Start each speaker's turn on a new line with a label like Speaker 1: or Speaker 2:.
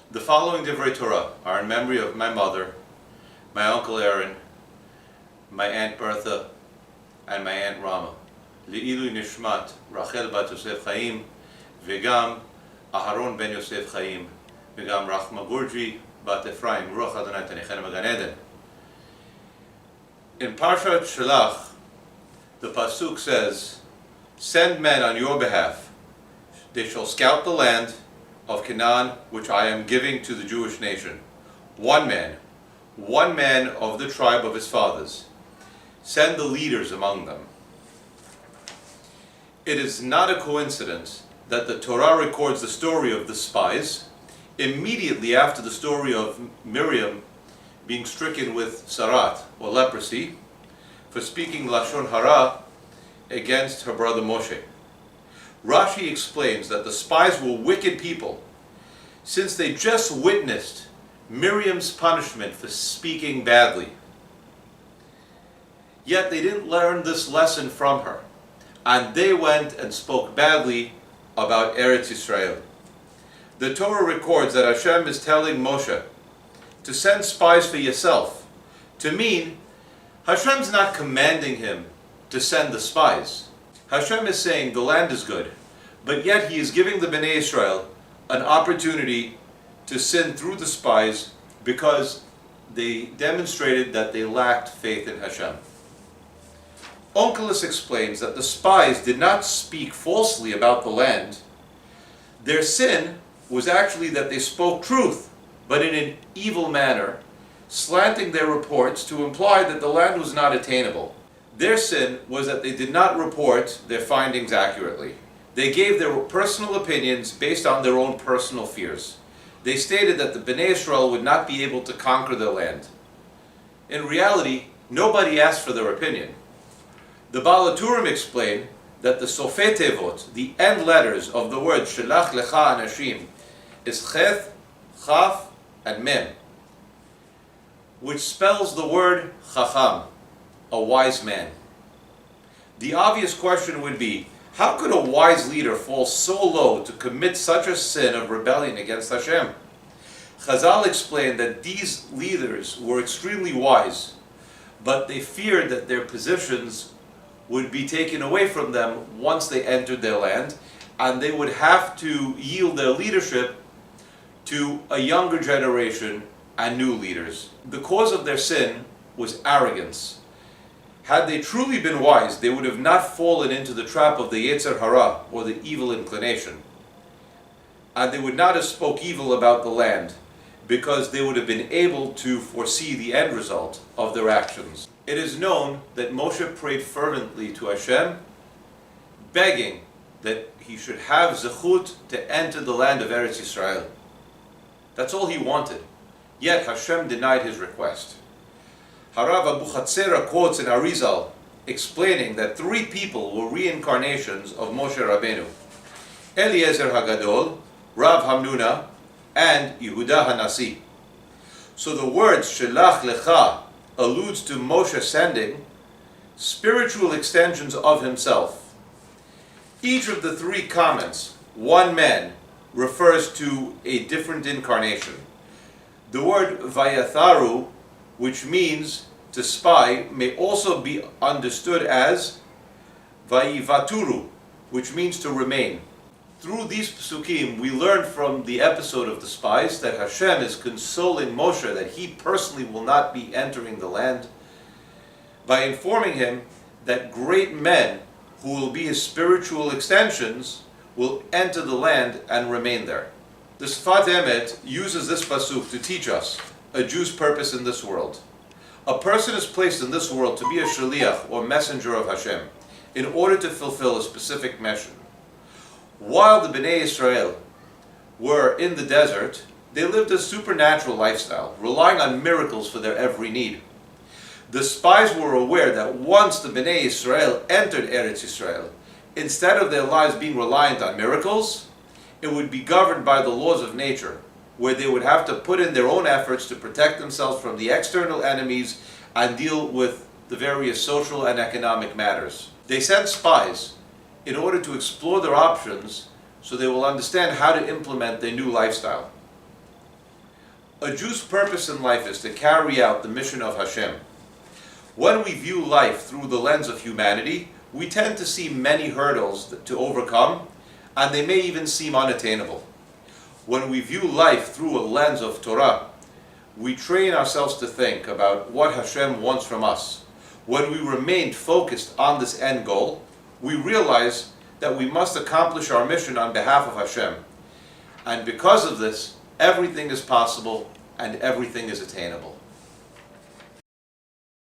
Speaker 1: The following Divrei Torah are in memory of my mother, my uncle Aaron, my aunt Bertha, and my aunt Rama. Le'ilu nishmat Rachel bat Yosef Chaim, v'gam Aharon ben Yosef Chaim, v'gam Rachma Gurji bat Ephraim, Ruach Adonai Tanichenu Gan Eden. In Parshat Shelach, the pasuk says, "Send men on your behalf. They shall scout the land of Canaan, which I am giving to the Jewish nation. One man of the tribe of his fathers. Send the leaders among them." It is not a coincidence that the Torah records the story of the spies immediately after the story of Miriam being stricken with sarat, or leprosy, for speaking lashon hara against her brother Moshe. Rashi explains that the spies were wicked people, since they just witnessed Miriam's punishment for speaking badly. Yet they didn't learn this lesson from her, and they went and spoke badly about Eretz Yisrael. The Torah records that Hashem is telling Moshe to send spies for yourself, to mean Hashem's not commanding him to send the spies. Hashem is saying the land is good, but yet he is giving the Bnei Israel an opportunity to sin through the spies because they demonstrated that they lacked faith in Hashem. Onkelos explains that the spies did not speak falsely about the land. Their sin was actually that they spoke truth, but in an evil manner, slanting their reports to imply that the land was not attainable. Their sin was that they did not report their findings accurately. They gave their personal opinions based on their own personal fears. They stated that the Bnei Israel would not be able to conquer their land. In reality, nobody asked for their opinion. The Baal HaTurim explained that the Sofei Tevot, the end letters of the word Shelach Lecha Anashim, is Chet, Chaf, and Mem, which spells the word Chacham, a wise man. The obvious question would be, how could a wise leader fall so low to commit such a sin of rebellion against Hashem? Chazal explained that these leaders were extremely wise, but they feared that their positions would be taken away from them once they entered their land, and they would have to yield their leadership to a younger generation and new leaders. The cause of their sin was arrogance. Had they truly been wise, they would have not fallen into the trap of the Yetzer Hara, or the evil inclination. And they would not have spoke evil about the land, because they would have been able to foresee the end result of their actions. It is known that Moshe prayed fervently to Hashem, begging that he should have zechut to enter the land of Eretz Yisrael. That's all he wanted. Yet Hashem denied his request. Harav Abu Chatzera quotes in Arizal, explaining that 3 people were reincarnations of Moshe Rabbeinu: Eliezer Hagadol, Rav Hamnuna, and Yehuda Hanasi. So the word Shelach Lecha alludes to Moshe sending spiritual extensions of himself. Each of the 3 comments, one man, refers to a different incarnation. The word Vayatharu, which means to spy, may also be understood as Vayivaturu, which means to remain. Through these psukim, we learn from the episode of the spies that Hashem is consoling Moshe that he personally will not be entering the land, by informing him that great men who will be his spiritual extensions will enter the land and remain there. The Sfat Emet uses this pasuk to teach us a Jew's purpose in this world. A person is placed in this world to be a shaliach, or messenger of Hashem, in order to fulfill a specific mission. While the Bnei Israel were in the desert, they lived a supernatural lifestyle, relying on miracles for their every need. The spies were aware that once the Bnei Israel entered Eretz Yisrael, instead of their lives being reliant on miracles, it would be governed by the laws of nature, where they would have to put in their own efforts to protect themselves from the external enemies and deal with the various social and economic matters. They sent spies in order to explore their options so they will understand how to implement their new lifestyle. A Jew's purpose in life is to carry out the mission of Hashem. When we view life through the lens of humanity, we tend to see many hurdles to overcome, and they may even seem unattainable. When we view life through a lens of Torah, we train ourselves to think about what Hashem wants from us. When we remain focused on this end goal, we realize that we must accomplish our mission on behalf of Hashem. And because of this, everything is possible and everything is attainable.